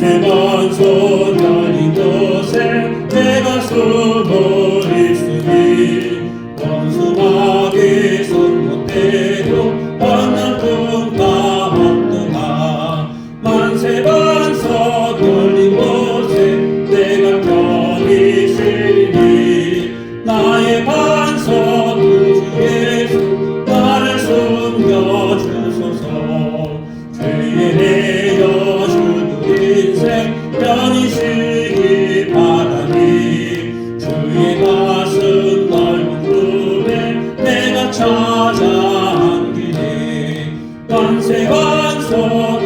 만세만소 열린 곳에 내가 숨어 있으니 원수마귀 손 못대도 만남뿐가 없도다. 만세만소 열린 곳에 내가 편히 쉬니 나의 반석 구주 예수 나를 숨겨주소서. 죄에 내려 주도 인생 편히 쉬기 바라니 주의 가슴 넓은 품에 내가 찾아 안기니 만세만석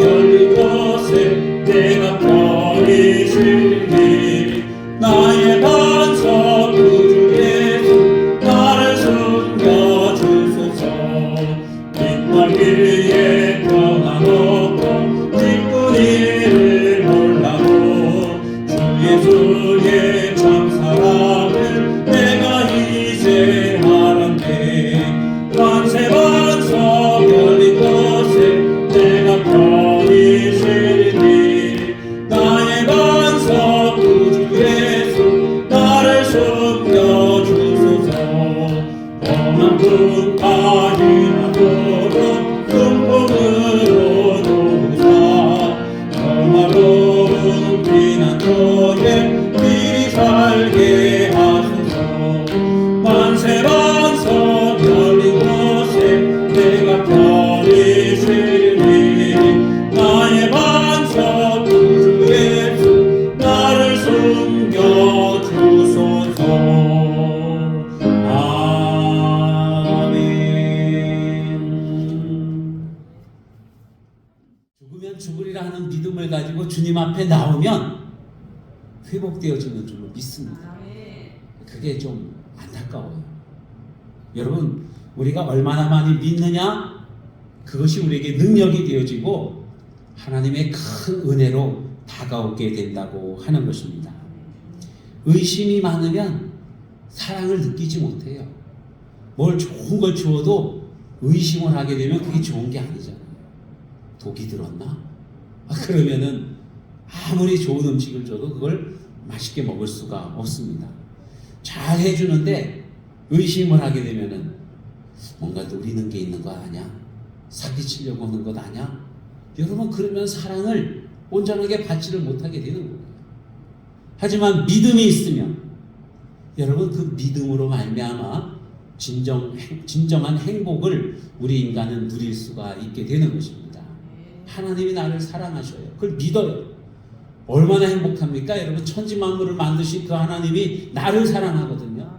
열린 곳에 내가 편히 쉬니 나의 반석 구주 예수 나를 숨겨주소서. 깃발 위에 평안없고 기쁜 일을 몰라도 주 예수의 참사랑을 내가 이제 알았네. 만세만석 열린 곳에 내가 편히 쉬니 나의 반석 구주 예수 나를 숨겨주소서. 험한 풍파 지나도록 금품으로 도우사 평화로운 피난처에 미리 살게 하소서. 만세만석 열린 곳에 내가 편히 쉬니 나의 반석 구주 예수 나를 숨겨주소서. 죽으면 죽으리라 하는 믿음을 가지고 주님 앞에 나오면 회복되어지는 줄로 믿습니다. 그게 좀 안타까워요. 여러분, 우리가 얼마나 많이 믿느냐, 그것이 우리에게 능력이 되어지고 하나님의 큰 은혜로 다가오게 된다고 하는 것입니다. 의심이 많으면 사랑을 느끼지 못해요. 뭘 좋은 걸 주어도 의심을 하게 되면 그게 좋은 게 아니잖아요. 독이 들었나? 그러면은 아무리 좋은 음식을 줘도 그걸 맛있게 먹을 수가 없습니다. 잘 해주는데 의심을 하게 되면은 뭔가 노리는 게 있는 거 아니야? 사기치려고 하는 것 아니야? 여러분, 그러면 사랑을 온전하게 받지를 못하게 되는 거예요. 하지만 믿음이 있으면 여러분, 그 믿음으로 말미암아 진정한 행복을 우리 인간은 누릴 수가 있게 되는 것입니다. 하나님이 나를 사랑하셔요. 그걸 믿어요. 얼마나 행복합니까? 여러분, 천지만물을 만드신 그 하나님이 나를 사랑하거든요.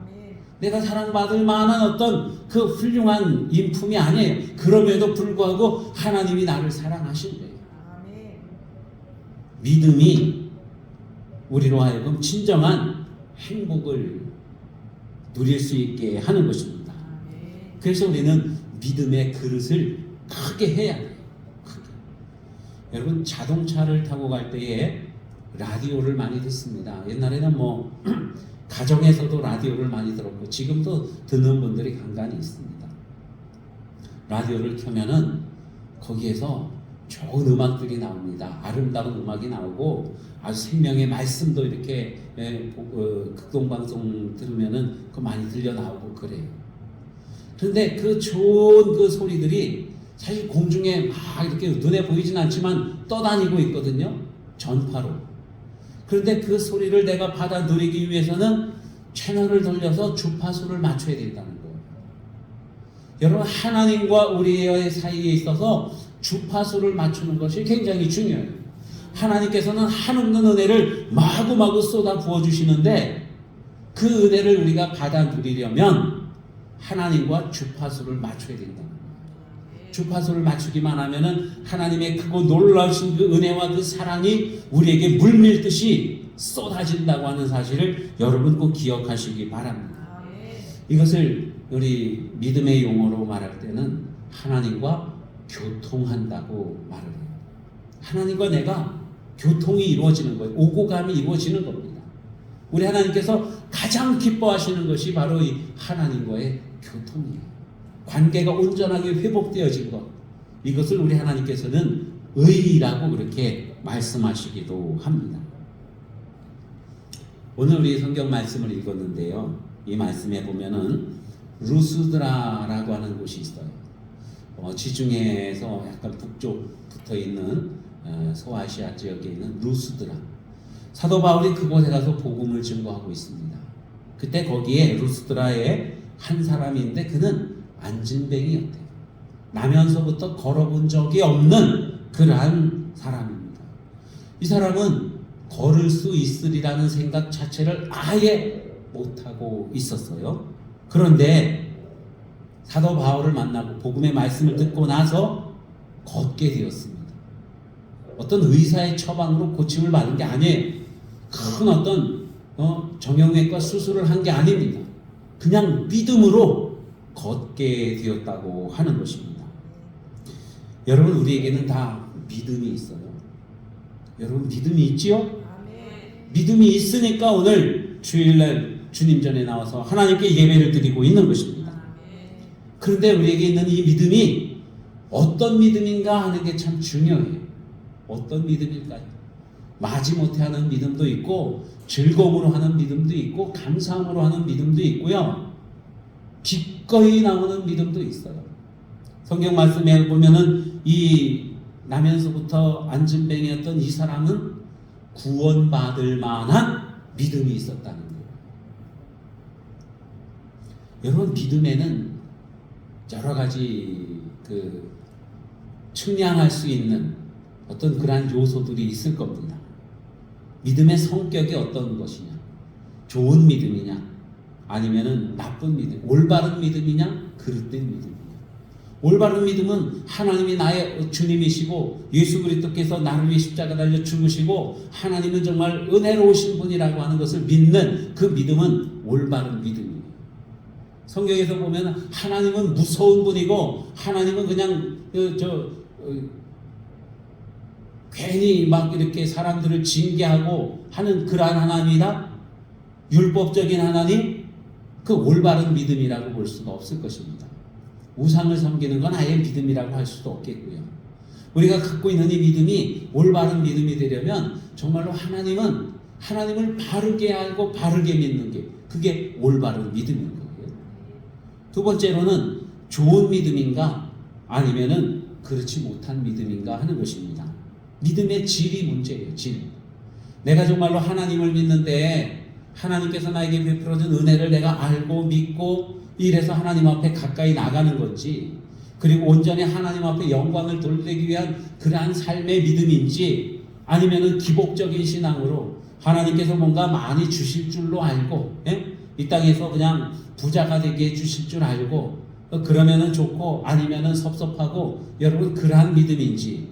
내가 사랑받을 만한 어떤 그 훌륭한 인품이 아니에요. 그럼에도 불구하고 하나님이 나를 사랑하신 거예요. 믿음이 우리로 하여금 진정한 행복을 누릴 수 있게 하는 것입니다. 그래서 우리는 믿음의 그릇을 크게 해야 돼요. 크게. 여러분, 자동차를 타고 갈 때에 라디오를 많이 듣습니다. 옛날에는 가정에서도 라디오를 많이 들었고 지금도 듣는 분들이 간간히 있습니다. 라디오를 켜면은 거기에서 좋은 음악들이 나옵니다. 아름다운 음악이 나오고 아주 생명의 말씀도 이렇게 극동방송 들으면은 그 많이 들려 나오고 그래요. 그런데 그 좋은 그 소리들이 사실 공중에 막 이렇게 눈에 보이진 않지만 떠다니고 있거든요. 전파로. 그런데 그 소리를 내가 받아 누리기 위해서는 채널을 돌려서 주파수를 맞춰야 된다는 거예요. 여러분, 하나님과 우리의 사이에 있어서 주파수를 맞추는 것이 굉장히 중요해요. 하나님께서는 한없는 은혜를 마구마구 쏟아 부어주시는데 그 은혜를 우리가 받아 누리려면 하나님과 주파수를 맞춰야 된다는 거예요. 주파수를 맞추기만 하면은 하나님의 크고 놀라우신 그 은혜와 그 사랑이 우리에게 물밀듯이 쏟아진다고 하는 사실을 여러분 꼭 기억하시기 바랍니다. 이것을 우리 믿음의 용어로 말할 때는 하나님과 교통한다고 말을 해요. 하나님과 내가 교통이 이루어지는 거예요. 오고 감이 이루어지는 겁니다. 우리 하나님께서 가장 기뻐하시는 것이 바로 이 하나님과의 교통이에요. 관계가 온전하게 회복되어진 것, 이것을 우리 하나님께서는 의라고 그렇게 말씀하시기도 합니다. 오늘 우리 성경 말씀을 읽었는데요. 이 말씀에 보면은 루스드라라고 하는 곳이 있어요. 지중해에서 약간 북쪽 붙어 있는 소아시아 지역에 있는 루스드라. 사도 바울이 그곳에 가서 복음을 증거하고 있습니다. 그때 거기에 루스드라에 한 사람인데 그는 안진뱅이였대요. 나면서부터 걸어본 적이 없는 그러한 사람입니다. 이 사람은 걸을 수 있으리라는 생각 자체를 아예 못하고 있었어요. 그런데 사도 바울을 만나고 복음의 말씀을 듣고 나서 걷게 되었습니다. 어떤 의사의 처방으로 고침을 받은 게 아니에요. 큰 어떤 정형외과 수술을 한 게 아닙니다. 그냥 믿음으로 걷게 되었다고 하는 것입니다. 여러분, 우리에게는 다 믿음이 있어요. 여러분, 믿음이 있지요? 믿음이 있으니까 오늘 주일날 주님 전에 나와서 하나님께 예배를 드리고 있는 것입니다. 그런데 우리에게 있는 이 믿음이 어떤 믿음인가 하는 게 참 중요해요. 어떤 믿음일까요? 마지못해 하는 믿음도 있고, 즐거움으로 하는 믿음도 있고, 감사함으로 하는 믿음도 있고요, 기꺼이 나오는 믿음도 있어요. 성경 말씀에 보면은 이 나면서부터 안진뱅이였던 이 사람은 구원받을 만한 믿음이 있었다는 거예요. 여러분, 믿음에는 여러 가지 측량할 수 있는 어떤 그러한 요소들이 있을 겁니다. 믿음의 성격이 어떤 것이냐? 좋은 믿음이냐? 아니면은 나쁜 믿음, 올바른 믿음이냐? 그릇된 믿음이냐? 올바른 믿음은 하나님이 나의 주님이시고 예수 그리스도께서 나를 위해 십자가 달려 죽으시고 하나님은 정말 은혜로우신 분이라고 하는 것을 믿는 그 믿음은 올바른 믿음이에요. 성경에서 보면 하나님은 무서운 분이고 하나님은 그냥 괜히 막 이렇게 사람들을 징계하고 하는 그러한 하나님이다. 율법적인 하나님, 그 올바른 믿음이라고 볼 수가 없을 것입니다. 우상을 섬기는 건 아예 믿음이라고 할 수도 없겠고요. 우리가 갖고 있는 이 믿음이 올바른 믿음이 되려면 정말로 하나님을 바르게 알고 바르게 믿는 게 그게 올바른 믿음인 거예요. 두 번째로는 좋은 믿음인가 아니면은 그렇지 못한 믿음인가 하는 것입니다. 믿음의 질이 문제예요. 질. 내가 정말로 하나님을 믿는데 하나님께서 나에게 베풀어준 은혜를 내가 알고 믿고 이래서 하나님 앞에 가까이 나가는 건지, 그리고 온전히 하나님 앞에 영광을 돌리기 위한 그러한 삶의 믿음인지, 아니면은 기복적인 신앙으로 하나님께서 뭔가 많이 주실 줄로 알고, 이 땅에서 그냥 부자가 되게 해주실 줄 알고 그러면은 좋고 아니면은 섭섭하고, 여러분 그러한 믿음인지,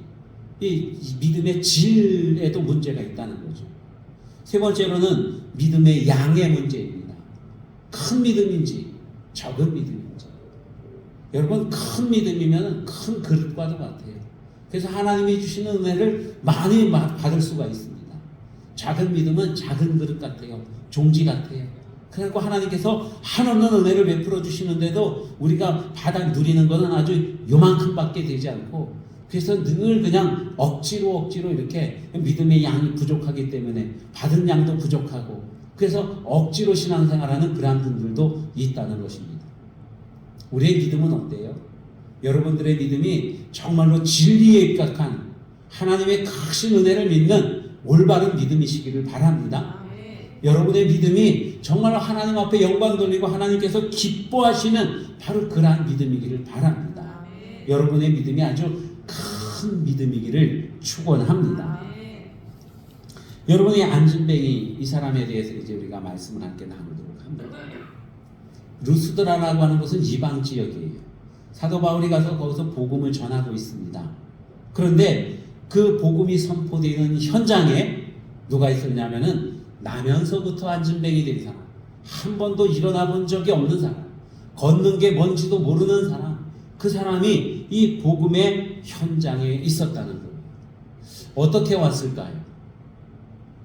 이 믿음의 질에도 문제가 있다는 거죠. 세 번째로는 믿음의 양의 문제입니다. 큰 믿음인지 적은 믿음인지. 여러분, 큰 믿음이면 큰 그릇과도 같아요. 그래서 하나님이 주시는 은혜를 많이 받을 수가 있습니다. 작은 믿음은 작은 그릇 같아요. 종지 같아요. 그래서 하나님께서 한없는 은혜를 베풀어 주시는데도 우리가 받아 누리는 것은 아주 요만큼밖에 되지 않고, 그래서 늘 그냥 억지로 이렇게 믿음의 양이 부족하기 때문에 받은 양도 부족하고, 그래서 억지로 신앙생활하는 그런 분들도 있다는 것입니다. 우리의 믿음은 어때요? 여러분들의 믿음이 정말로 진리에 입각한 하나님의 크신 은혜를 믿는 올바른 믿음이시기를 바랍니다. 여러분의 믿음이 정말로 하나님 앞에 영광 돌리고 하나님께서 기뻐하시는 바로 그러한 믿음이기를 바랍니다. 여러분의 믿음이 아주 큰 믿음이기를 축원합니다. 여러분이 안진뱅이 이 사람에 대해서 이제 우리가 말씀을 함께 나누도록 합니다. 루스드라라고 하는 곳은 이방 지역이에요. 사도 바울이 가서 거기서 복음을 전하고 있습니다. 그런데 그 복음이 선포되는 현장에 누가 있었냐면은 나면서부터 안진뱅이 된 사람, 한 번도 일어나 본 적이 없는 사람, 걷는 게 뭔지도 모르는 사람, 그 사람이 이 복음의 현장에 있었다는 거예요. 어떻게 왔을까요?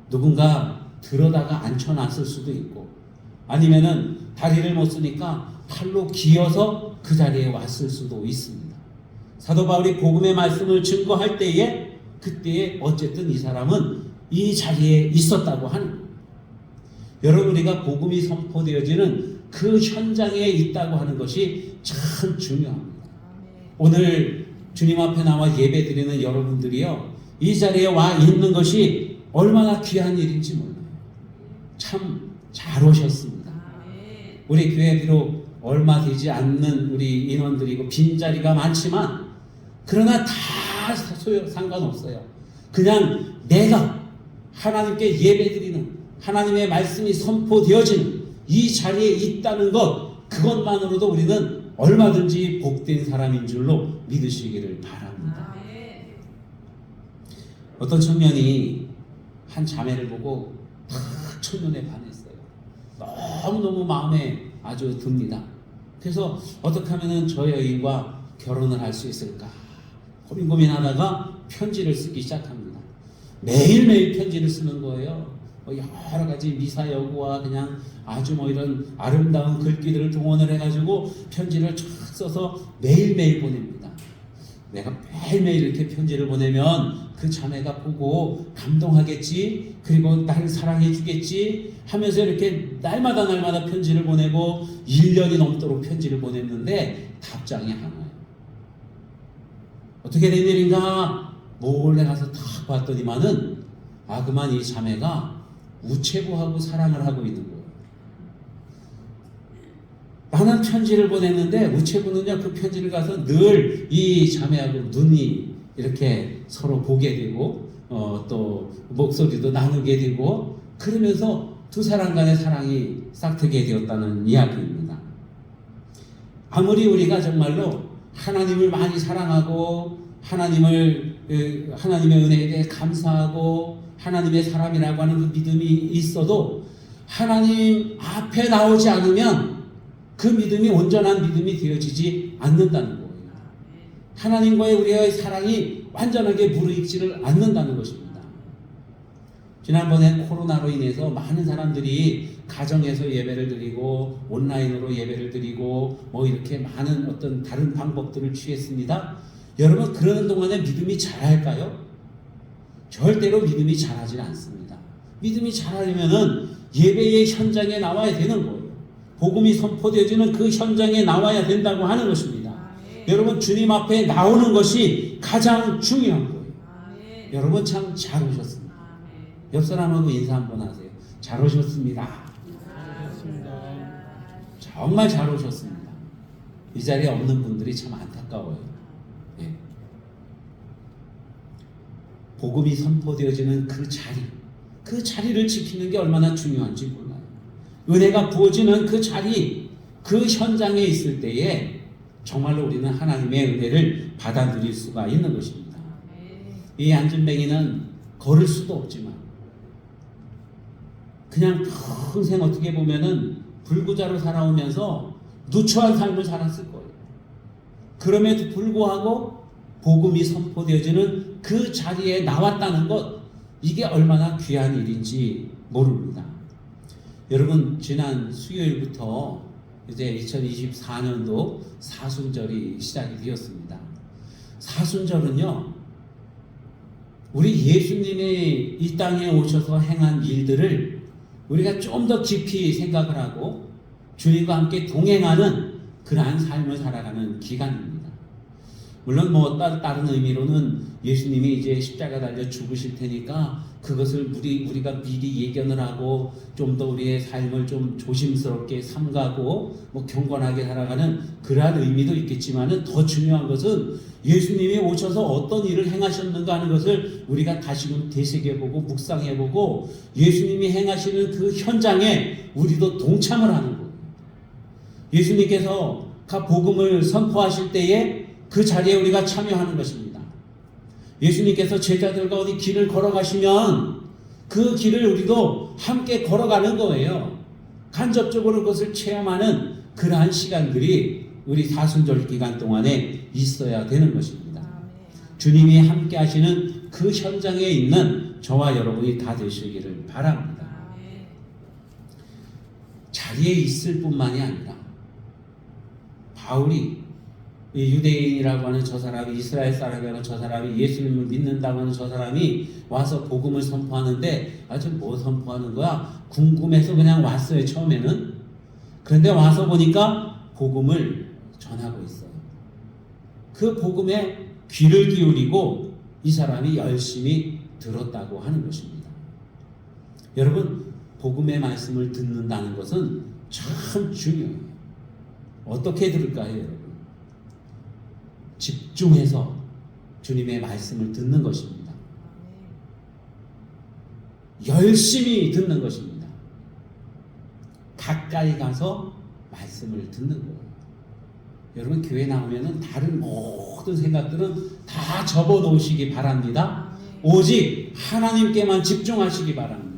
누군가 들어다가 앉혀놨을 수도 있고, 아니면은 다리를 못 쓰니까 팔로 기어서 그 자리에 왔을 수도 있습니다. 사도 바울이 복음의 말씀을 증거할 때에 그때에 어쨌든 이 사람은 이 자리에 있었다고 하는 거예요. 여러분, 우리가 복음이 선포되어지는 그 현장에 있다고 하는 것이 참 중요합니다. 오늘 주님 앞에 나와 예배 드리는 여러분들이요, 이 자리에 와 있는 것이 얼마나 귀한 일인지 몰라요. 참 잘 오셨습니다. 우리 교회 비록 얼마 되지 않는 우리 인원들이고 빈자리가 많지만, 그러나 다 상관없어요. 그냥 내가 하나님께 예배드리는, 하나님의 말씀이 선포되어지는 이 자리에 있다는 것, 그것만으로도 우리는 얼마든지 복된 사람인 줄로 믿으시기를 바랍니다. 어떤 청년이 한 자매를 보고 탁 첫눈에 반했어요. 너무너무 마음에 아주 듭니다. 그래서 어떻게 하면 저 여인과 결혼을 할 수 있을까 고민하다가 편지를 쓰기 시작합니다. 매일매일 편지를 쓰는 거예요. 여러 가지 미사 여구와 그냥 아주 이런 아름다운 글귀들을 동원을 해가지고 편지를 쫙 써서 매일매일 보냅니다. 내가 매일매일 이렇게 편지를 보내면 그 자매가 보고 감동하겠지, 그리고 나를 사랑해 주겠지 하면서 이렇게 날마다 편지를 보내고 1년이 넘도록 편지를 보냈는데 답장이 안 와요. 어떻게 된 일인가 몰래 가서 딱 봤더니만은 그만 이 자매가 우체부하고 사랑을 하고 있는 거예요. 나는 편지를 보냈는데 우체부는요, 그 편지를 가서 늘 이 자매하고 눈이 이렇게 서로 보게 되고 또 목소리도 나누게 되고, 그러면서 두 사람 간의 사랑이 싹트게 되었다는 이야기입니다. 아무리 우리가 정말로 하나님을 많이 사랑하고 하나님의 은혜에 대해 감사하고 하나님의 사람이라고 하는 그 믿음이 있어도 하나님 앞에 나오지 않으면 그 믿음이 온전한 믿음이 되어지지 않는다는 거예요. 하나님과의 우리의 사랑이 완전하게 무르익지를 않는다는 것입니다. 지난번에 코로나로 인해서 많은 사람들이 가정에서 예배를 드리고 온라인으로 예배를 드리고 이렇게 많은 어떤 다른 방법들을 취했습니다. 여러분, 그러는 동안에 믿음이 자랄까요? 절대로 믿음이 자라지 않습니다. 믿음이 자라려면은 예배의 현장에 나와야 되는 거예요. 복음이 선포되어지는 그 현장에 나와야 된다고 하는 것입니다. 여러분, 주님 앞에 나오는 것이 가장 중요한 거예요. 여러분, 참 잘 오셨습니다. 옆 사람하고 인사 한번 하세요. 잘 오셨습니다. 정말 잘 오셨습니다. 이 자리에 없는 분들이 참 안타까워요. 예. 복음이 선포되어지는 그 자리를 지키는 게 얼마나 중요한지 몰라요. 은혜가 부어지는 그 자리, 그 현장에 있을 때에 정말로 우리는 하나님의 은혜를 받아 누릴 수가 있는 것입니다. 이 안진뱅이는 걸을 수도 없지만 그냥 평생 어떻게 보면은 불구자로 살아오면서 누추한 삶을 살았을 거예요. 그럼에도 불구하고 복음이 선포되어지는 그 자리에 나왔다는 것, 이게 얼마나 귀한 일인지 모릅니다. 여러분, 지난 수요일부터 이제 2024년도 사순절이 시작이 되었습니다. 사순절은요, 우리 예수님이 이 땅에 오셔서 행한 일들을 우리가 좀 더 깊이 생각을 하고 주님과 함께 동행하는 그러한 삶을 살아가는 기간입니다. 물론 다른 의미로는 예수님이 이제 십자가 달려 죽으실 테니까 그것을 우리가 미리 예견을 하고 좀 더 우리의 삶을 좀 조심스럽게 삼가고 경건하게 살아가는 그러한 의미도 있겠지만은, 더 중요한 것은 예수님이 오셔서 어떤 일을 행하셨는가 하는 것을 우리가 다시금 되새겨보고 묵상해보고 예수님이 행하시는 그 현장에 우리도 동참을 하는 거예요. 예수님께서 복음을 선포하실 때에 그 자리에 우리가 참여하는 것입니다. 예수님께서 제자들과 어디 길을 걸어가시면 그 길을 우리도 함께 걸어가는 거예요. 간접적으로 그것을 체험하는 그러한 시간들이 우리 사순절 기간 동안에 있어야 되는 것입니다. 주님이 함께 하시는 그 현장에 있는 저와 여러분이 다 되시기를 바랍니다. 자리에 있을 뿐만이 아니라 바울이 이 유대인이라고 하는 저 사람이, 이스라엘 사람이라고 하는 저 사람이, 예수님을 믿는다고 하는 저 사람이 와서 복음을 선포하는데 아주 뭐 선포하는 거야? 궁금해서 그냥 왔어요, 처음에는. 그런데 와서 보니까 복음을 전하고 있어요. 그 복음에 귀를 기울이고 이 사람이 열심히 들었다고 하는 것입니다. 여러분, 복음의 말씀을 듣는다는 것은 참 중요해요. 어떻게 들을까요, 여러분? 집중해서 주님의 말씀을 듣는 것입니다. 열심히 듣는 것입니다. 가까이 가서 말씀을 듣는 거예요. 여러분, 교회 나오면은 다른 모든 생각들은 다 접어놓으시기 바랍니다. 오직 하나님께만 집중하시기 바랍니다.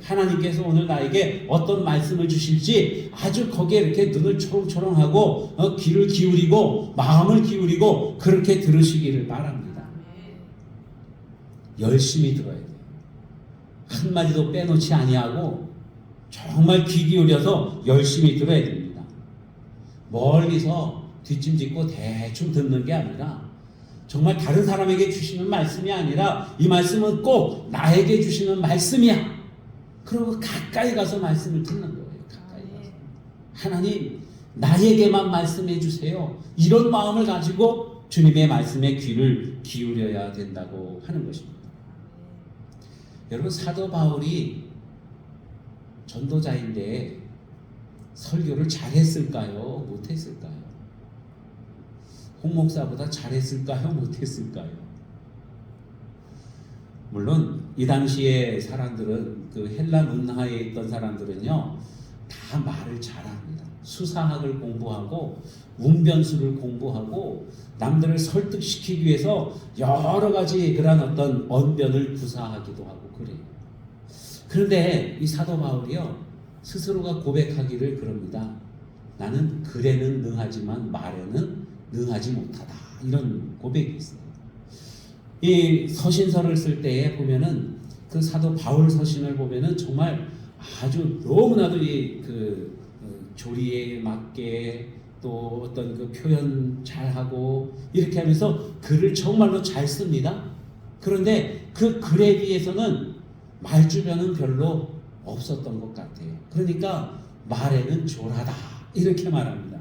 하나님께서 오늘 나에게 어떤 말씀을 주실지 아주 거기에 이렇게 눈을 초롱초롱하고 귀를 기울이고 마음을 기울이고 그렇게 들으시기를 바랍니다. 열심히 들어야 돼요. 한마디도 빼놓지 아니하고 정말 귀 기울여서 열심히 들어야 됩니다. 멀리서 뒷짐짓고 대충 듣는 게 아니라 정말 다른 사람에게 주시는 말씀이 아니라 이 말씀은 꼭 나에게 주시는 말씀이야. 그리고 가까이 가서 말씀을 듣는 거예요. 가까이 가서. 하나님, 나에게만 말씀해 주세요. 이런 마음을 가지고 주님의 말씀에 귀를 기울여야 된다고 하는 것입니다. 여러분, 사도 바울이 전도자인데 설교를 잘했을까요? 못했을까요? 홍 목사보다 잘했을까요? 못했을까요? 물론 이 당시에 사람들은, 그 헬라 문화에 있던 사람들은요, 다 말을 잘합니다. 수사학을 공부하고 운변술을 공부하고 남들을 설득시키기 위해서 여러 가지 그런 어떤 언변을 구사하기도 하고 그래요. 그런데 이 사도 바울이요, 스스로가 고백하기를 그럽니다. 나는 글에는 능하지만 말에는 능하지 못하다. 이런 고백이 있어요. 이 서신서를 쓸 때에 보면은 그 사도 바울 서신을 보면은 정말 아주 너무나도 이 조리에 맞게 또 어떤 그 표현 잘하고 이렇게 하면서 글을 정말로 잘 씁니다. 그런데 그 글에 비해서는 말주변은 별로 없었던 것 같아요. 그러니까 말에는 졸하다 이렇게 말합니다.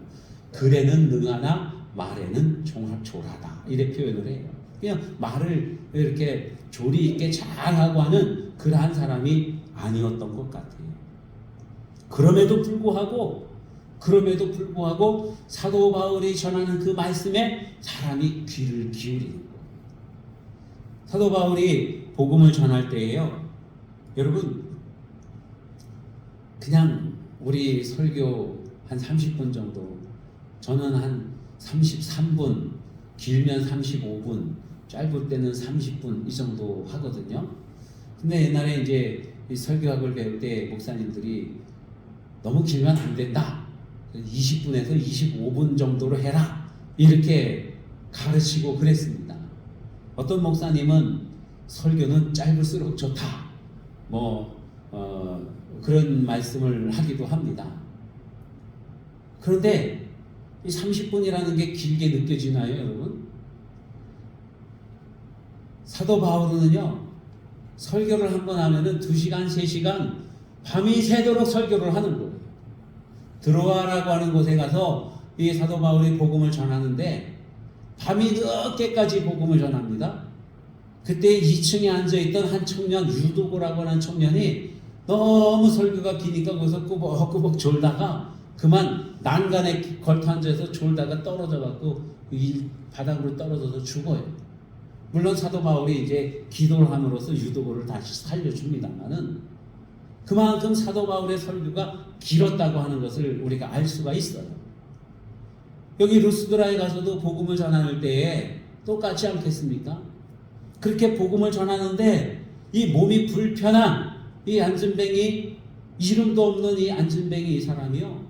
글에는 능하나 말에는 졸하다 이렇게 표현을 해요. 그냥 말을 이렇게 조리 있게 잘하고 하는 그러한 사람이 아니었던 것 같아요. 그럼에도 불구하고 사도 바울이 전하는 그 말씀에 사람이 귀를 기울이는 거예요. 사도 바울이 복음을 전할 때에요, 여러분, 그냥 우리 설교 한 30분 정도, 저는 한 33분, 길면 35분, 짧을 때는 30분 이 정도 하거든요. 근데 옛날에 이제 이 설교학을 배울 때 목사님들이 너무 길면 안 된다. 20분에서 25분 정도로 해라. 이렇게 가르치고 그랬습니다. 어떤 목사님은 설교는 짧을수록 좋다. 그런 말씀을 하기도 합니다. 그런데 이 30분이라는 게 길게 느껴지나요, 여러분? 사도 바울은요, 설교를 한번 하면은 2시간, 3시간 밤이 새도록 설교를 하는 거예요. 드로아라고 하는 곳에 가서 이 사도 바울이 복음을 전하는데 밤이 늦게까지 복음을 전합니다. 그때 2층에 앉아있던 한 청년, 유도고라고 하는 청년이 너무 설교가 기니까 거기서 꾸벅꾸벅 졸다가 그만 난간에 걸터 앉아서 졸다가 떨어져갖고 바닥으로 떨어져서 죽어요. 물론 사도 바울이 이제 기도를 함으로써 유도고를 다시 살려줍니다만은 그만큼 사도 바울의 설교가 길었다고 하는 것을 우리가 알 수가 있어요. 여기 루스드라에 가서도 복음을 전하는 때에 똑같지 않겠습니까? 그렇게 복음을 전하는데 이 몸이 불편한 이 안진뱅이, 이름도 없는 이 안진뱅이 이 사람이요,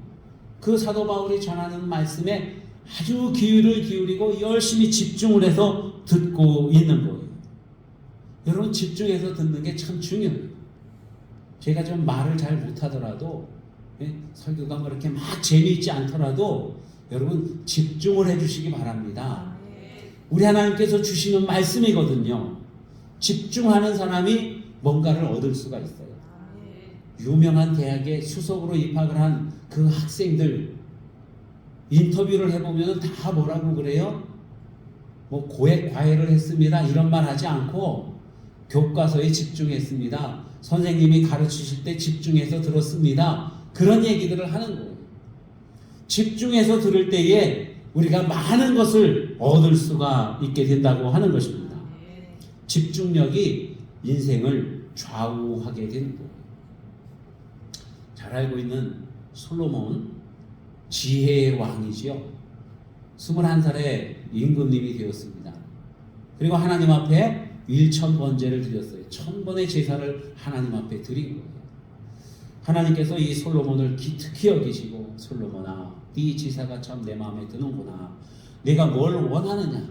그 사도 바울이 전하는 말씀에 아주 귀를 기울이고 열심히 집중을 해서 듣고 있는 거예요. 여러분, 집중해서 듣는 게 참 중요해요. 제가 좀 말을 잘 못하더라도, 설교가 뭐 이렇게 막 재미있지 않더라도 여러분 집중을 해주시기 바랍니다. 우리 하나님께서 주시는 말씀이거든요. 집중하는 사람이 뭔가를 얻을 수가 있어요. 유명한 대학에 수석으로 입학을 한 그 학생들 인터뷰를 해보면 다 뭐라고 그래요? 뭐 고액 과외를 했습니다 이런 말 하지 않고 교과서에 집중했습니다. 선생님이 가르치실 때 집중해서 들었습니다. 그런 얘기들을 하는 거예요. 집중해서 들을 때에 우리가 많은 것을 얻을 수가 있게 된다고 하는 것입니다. 집중력이 인생을 좌우하게 되는 거예요. 잘 알고 있는 솔로몬 지혜의 왕이지요. 21살에 임금님이 되었습니다. 그리고 하나님 앞에 1000번제를 드렸어요. 1000번의 제사를 하나님 앞에 드린 거예요. 하나님께서 이 솔로몬을 특히 여기시고 솔로몬아 네 제사가 참 내 마음에 드는구나. 네가 뭘 원하느냐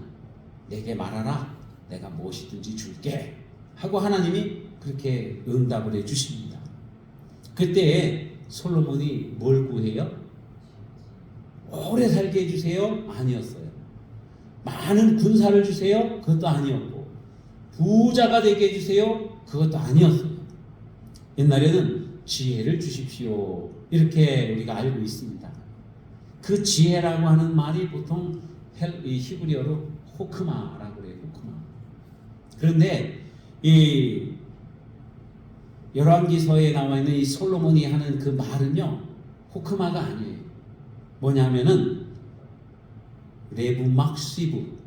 내게 말하라. 내가 무엇이든지 줄게 하고 하나님이 그렇게 응답을 해주십니다. 그때 솔로몬이 뭘 구해요? 오래 살게 해주세요? 아니었어요. 많은 군사를 주세요? 그것도 아니었고 부자가 되게 해주세요? 그것도 아니었어요. 옛날에는 지혜를 주십시오 이렇게 우리가 알고 있습니다. 그 지혜라고 하는 말이 보통 히브리어로 호크마라고 그래요. 호크마. 그런데 이 열왕기서에 나와 있는 이 솔로몬이 하는 그 말은요 호크마가 아니에요. 뭐냐면은 레브막시브.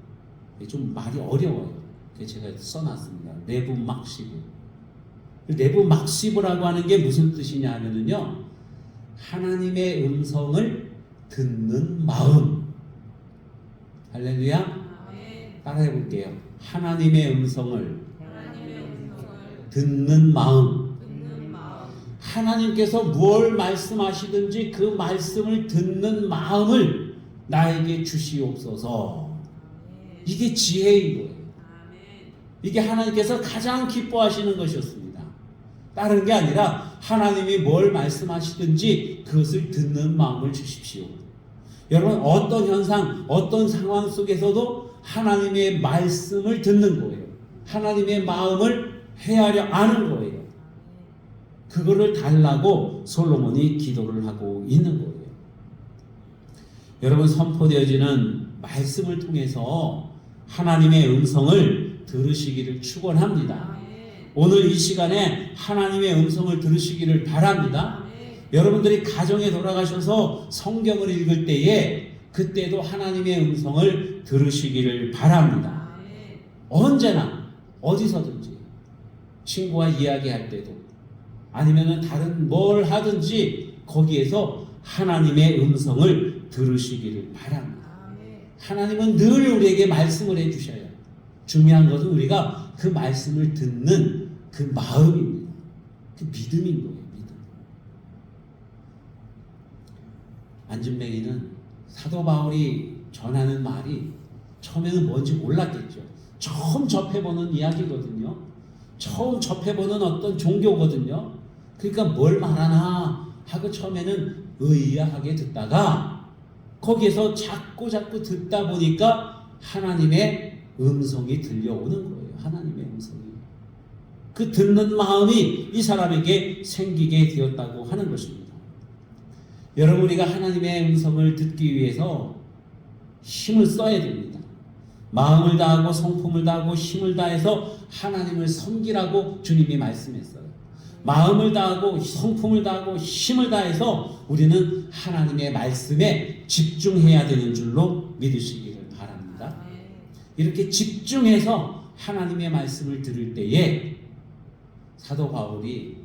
좀 말이 어려워요. 제가 써놨습니다. 레브막시브. 레브막시브라고 하는 게 무슨 뜻이냐 하면은요 하나님의 음성을 듣는 마음. 할렐루야. 따라해 볼게요. 하나님의 음성을 듣는 마음. 하나님께서 무엇을 말씀하시든지 그 말씀을 듣는 마음을 나에게 주시옵소서. 이게 지혜인 거예요. 이게 하나님께서 가장 기뻐하시는 것이었습니다. 다른 게 아니라 하나님이 뭘 말씀하시든지 그것을 듣는 마음을 주십시오. 여러분 어떤 현상, 어떤 상황 속에서도 하나님의 말씀을 듣는 거예요. 하나님의 마음을 헤아려 아는 거예요. 그거를 달라고 솔로몬이 기도를 하고 있는 거예요. 여러분 선포되어지는 말씀을 통해서 하나님의 음성을 들으시기를 축원합니다. 오늘 이 시간에 하나님의 음성을 들으시기를 바랍니다. 여러분들이 가정에 돌아가셔서 성경을 읽을 때에 그때도 하나님의 음성을 들으시기를 바랍니다. 언제나 어디서든지 친구와 이야기할 때도 아니면은 다른 뭘 하든지 거기에서 하나님의 음성을 들으시기를 바랍니다. 하나님은 늘 우리에게 말씀을 해주셔요. 중요한 것은 우리가 그 말씀을 듣는 그 마음입니다. 그 믿음인 거예요. 믿음. 안진뱅이는 사도 바울이 전하는 말이 처음에는 뭔지 몰랐겠죠. 처음 접해보는 이야기거든요. 처음 접해보는 어떤 종교거든요. 그러니까 뭘 말하나 하고 처음에는 의아하게 듣다가 거기에서 자꾸 듣다 보니까 하나님의 음성이 들려오는 거예요. 하나님의 음성이. 그 듣는 마음이 이 사람에게 생기게 되었다고 하는 것입니다. 여러분 우리가 하나님의 음성을 듣기 위해서 힘을 써야 됩니다. 마음을 다하고 성품을 다하고 힘을 다해서 하나님을 섬기라고 주님이 말씀했어요. 마음을 다하고 성품을 다하고 힘을 다해서 우리는 하나님의 말씀에 집중해야 되는 줄로 믿으시기를 바랍니다. 이렇게 집중해서 하나님의 말씀을 들을 때에 사도 바울이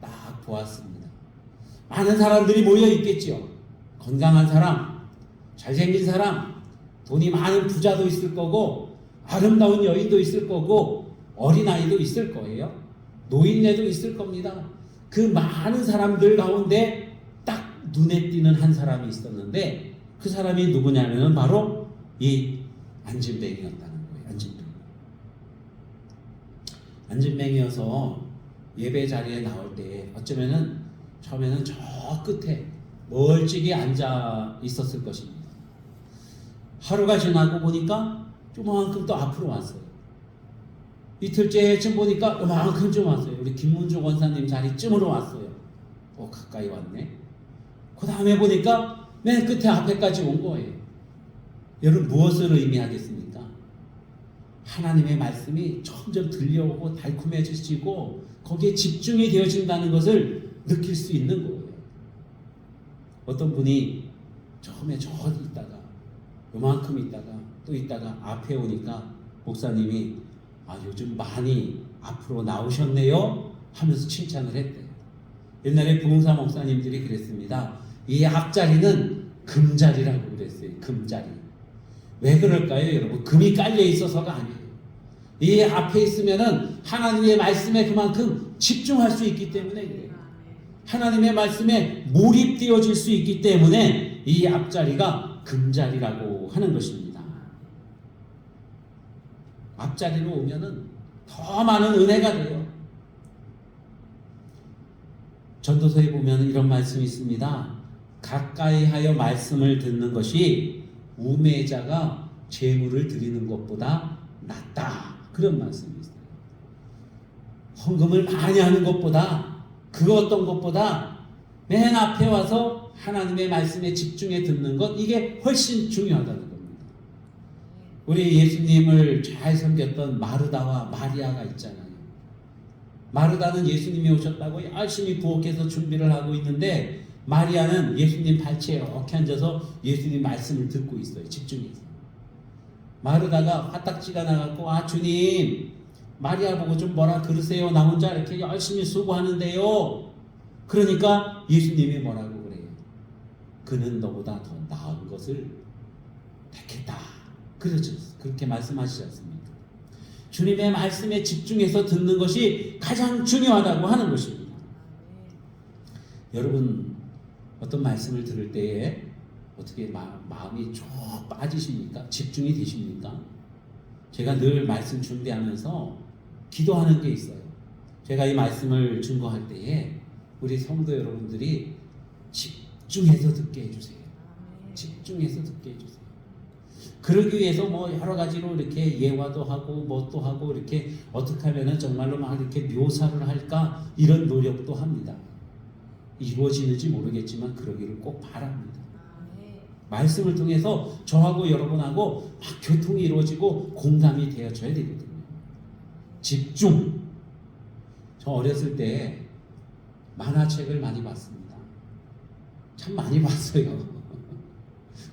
딱 보았습니다. 많은 사람들이 모여 있겠죠. 건강한 사람, 잘생긴 사람, 돈이 많은 부자도 있을 거고 아름다운 여인도 있을 거고 어린아이도 있을 거예요. 노인네도 있을 겁니다. 그 많은 사람들 가운데 딱 눈에 띄는 한 사람이 있었는데 그 사람이 누구냐면 바로 이 안진뱅이였다는 거예요. 안진뱅이. 안진뱅이여서 예배 자리에 나올 때 어쩌면은 처음에는 저 끝에 멀찍이 앉아 있었을 것입니다. 하루가 지나고 보니까 조만큼 또 앞으로 왔어요. 이틀째쯤 보니까 요만큼 좀 왔어요. 우리 김문주 권사님 자리쯤으로 왔어요. 가까이 왔네. 그 다음에 보니까 맨 끝에 앞에까지 온 거예요. 여러분 무엇을 의미하겠습니까? 하나님의 말씀이 점점 들려오고 달콤해지고 거기에 집중이 되어진다는 것을 느낄 수 있는 거예요. 어떤 분이 처음에 저 있다가 요만큼 있다가 또 있다가 앞에 오니까 목사님이 요즘 많이 앞으로 나오셨네요 하면서 칭찬을 했대요. 옛날에 부흥사 목사님들이 그랬습니다. 이 앞자리는 금자리라고 그랬어요. 금자리. 왜 그럴까요, 여러분? 금이 깔려 있어서가 아니에요. 이 앞에 있으면은 하나님의 말씀에 그만큼 집중할 수 있기 때문에 그래요. 하나님의 말씀에 몰입되어질 수 있기 때문에 이 앞자리가 금자리라고 하는 것입니다. 앞자리로 오면은 더 많은 은혜가 돼요. 전도서에 보면 이런 말씀이 있습니다. 가까이 하여 말씀을 듣는 것이 우매자가 재물을 드리는 것보다 낫다. 그런 말씀이 있어요. 헌금을 많이 하는 것보다 그 어떤 것보다 맨 앞에 와서 하나님의 말씀에 집중해 듣는 것, 이게 훨씬 중요하다는 겁니다. 우리 예수님을 잘 섬겼던 마르다와 마리아가 있잖아요. 마르다는 예수님이 오셨다고 열심히 부엌에서 준비를 하고 있는데 마리아는 예수님 발치에 이렇게 앉아서 예수님 말씀을 듣고 있어요. 집중해서. 마르다가 화딱지가 나갖고 주님 마리아 보고 좀 뭐라 그러세요. 나 혼자 이렇게 열심히 수고하는데요. 그러니까 예수님이 뭐라고 그래요. 그는 너보다 더 나은 것을 택했다. 그렇죠. 그렇게 말씀하시지 않습니까? 주님의 말씀에 집중해서 듣는 것이 가장 중요하다고 하는 것입니다. 여러분 어떤 말씀을 들을 때에 어떻게 마음이 쭉 빠지십니까? 집중이 되십니까? 제가 늘 말씀 준비하면서 기도하는 게 있어요. 제가 이 말씀을 증거할 때에 우리 성도 여러분들이 집중해서 듣게 해주세요. 집중해서 듣게 해주세요. 그러기 위해서 뭐 여러 가지로 이렇게 예화도 하고 뭣도 하고 이렇게 어떻게 하면은 정말로 막 이렇게 묘사를 할까 이런 노력도 합니다. 이루어지는지 모르겠지만 그러기를 꼭 바랍니다. 말씀을 통해서 저하고 여러분하고 막 교통이 이루어지고 공감이 되어져야 되거든요. 집중. 저 어렸을 때 만화책을 많이 봤습니다. 참 많이 봤어요.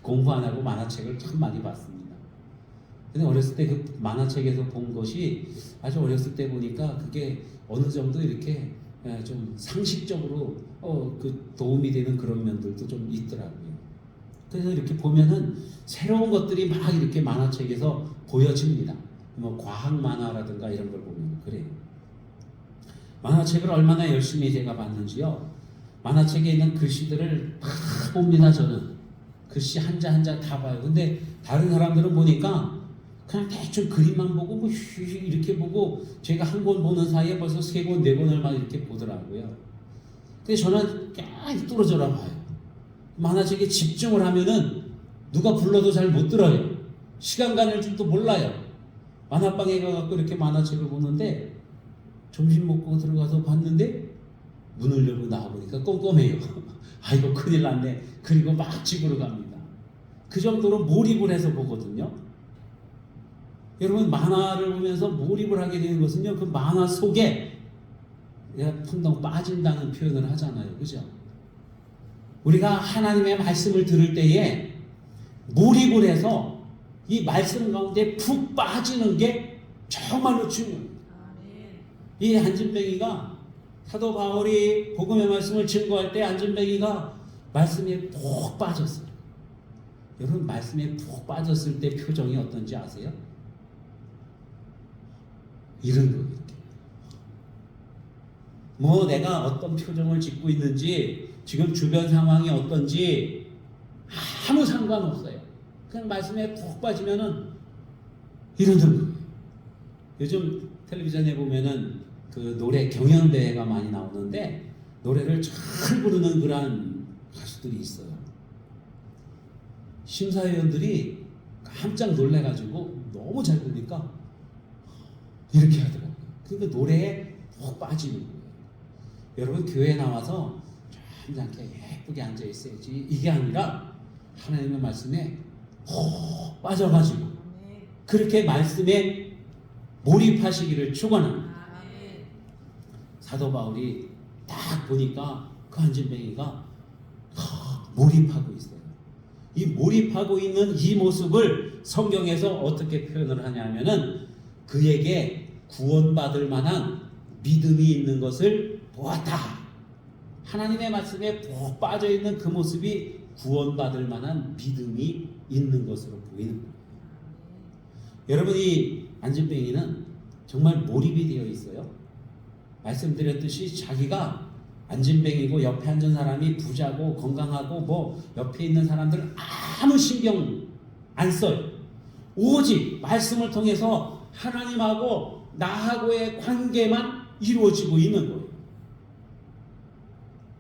공부 안 하고 만화책을 참 많이 봤습니다. 근데 어렸을 때 그 만화책에서 본 것이 아주 어렸을 때 보니까 그게 어느 정도 이렇게 좀 상식적으로 그 도움이 되는 그런 면들도 좀 있더라고요. 그래서 이렇게 보면은 새로운 것들이 막 이렇게 만화책에서 보여집니다. 뭐 과학 만화라든가 이런 걸 보면 그래요. 만화책을 얼마나 열심히 제가 봤는지요. 만화책에 있는 글씨들을 다 봅니다. 저는 글씨 한자 한자 다 봐요. 근데 다른 사람들은 보니까 그냥 대충 그림만 보고 뭐 이렇게 보고 제가 한 권 보는 사이에 벌써 3권 4권을 막 이렇게 보더라고요. 근데 저는 그냥 뚫어져라 봐요. 만화책에 집중을 하면은 누가 불러도 잘 못 들어요. 시간 가는 줄도 몰라요. 만화방에 가갖고 이렇게 만화책을 보는데 점심 먹고 들어가서 봤는데 문을 열고 나와보니까 껌껌해요. 아이고 큰일 났네. 그리고 막 집으로 갑니다. 그 정도로 몰입을 해서 보거든요. 여러분 만화를 보면서 몰입을 하게 되는 것은요, 그 만화 속에 내가 풍덩 빠진다는 표현을 하잖아요. 그죠? 우리가 하나님의 말씀을 들을 때에 몰입을 해서 이 말씀 가운데 푹 빠지는 게 정말로 중요해요. 이 안진뱅이가 사도 바울이 복음의 말씀을 증거할 때 안진뱅이가 말씀에 푹 빠졌어요. 여러분 말씀에 푹 빠졌을 때 표정이 어떤지 아세요? 이런 거 이렇게. 뭐 내가 어떤 표정을 짓고 있는지 지금 주변 상황이 어떤지 아무 상관없어요. 그냥 말씀에 푹 빠지면은 이러는 거예요. 요즘 텔레비전에 보면은 그 노래 경연대회가 많이 나오는데 노래를 잘 부르는 그런 가수들이 있어요. 심사위원들이 깜짝 놀래가지고 너무 잘 부르니까 이렇게 하더라고요. 그러니까 노래에 푹 빠지는 거예요. 여러분 교회에 나와서 점잖게 예쁘게 앉아 있어야지 이게 아니라 하나님의 말씀에 푹 빠져가지고 그렇게 말씀에 몰입하시기를 축원합니다. 사도 바울이 딱 보니까 그 안진뱅이가 몰입하고 있어요. 이 몰입하고 있는 이 모습을 성경에서 어떻게 표현을 하냐면은 그에게 구원받을 만한 믿음이 있는 것을 보았다. 하나님의 말씀에 푹 빠져 있는 그 모습이 구원받을 만한 믿음이 있는 것으로 보이는 거예요. 여러분 이 안진뱅이는 정말 몰입이 되어 있어요. 말씀드렸듯이 자기가 안진뱅이고 옆에 앉은 사람이 부자고 건강하고 뭐 옆에 있는 사람들 아무 신경 안 써요. 오직 말씀을 통해서 하나님하고 나하고의 관계만 이루어지고 있는 거예요.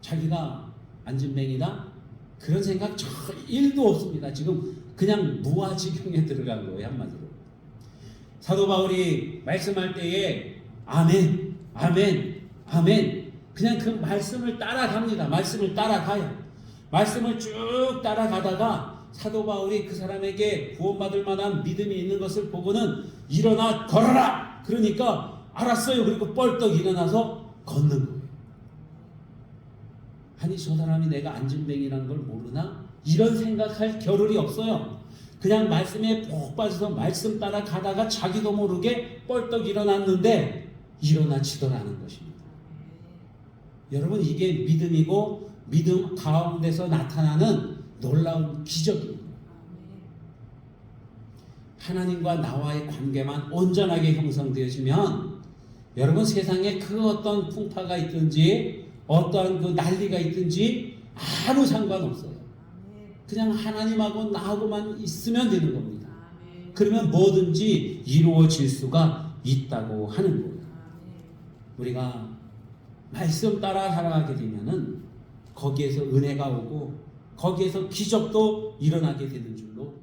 자기가 안진뱅이다? 그런 생각 저 1도 없습니다. 지금 그냥 무아지경에 들어간 거예요. 한마디로. 사도 바울이 말씀할 때에 아멘, 아멘, 아멘 그냥 그 말씀을 따라갑니다. 말씀을 따라가요. 말씀을 쭉 따라가다가 사도 바울이 그 사람에게 구원받을 만한 믿음이 있는 것을 보고는 일어나 걸어라! 그러니까 알았어요. 그리고 뻘떡 일어나서 걷는 거예요. 아니 저 사람이 내가 안진뱅이라는 걸 모르나? 이런 생각할 겨를이 없어요. 그냥 말씀에 푹 빠져서 말씀 따라 가다가 자기도 모르게 뻘떡 일어났는데 일어나지더라는 것입니다. 여러분 이게 믿음이고 믿음 가운데서 나타나는 놀라운 기적입니다. 하나님과 나와의 관계만 온전하게 형성되어지면 여러분 세상에 그 어떤 풍파가 있든지 어떠한 그 난리가 있든지 아무 상관없어요. 그냥 하나님하고 나하고만 있으면 되는 겁니다. 그러면 뭐든지 이루어질 수가 있다고 하는 거예요. 우리가 말씀 따라 살아가게 되면은 거기에서 은혜가 오고 거기에서 기적도 일어나게 되는 줄로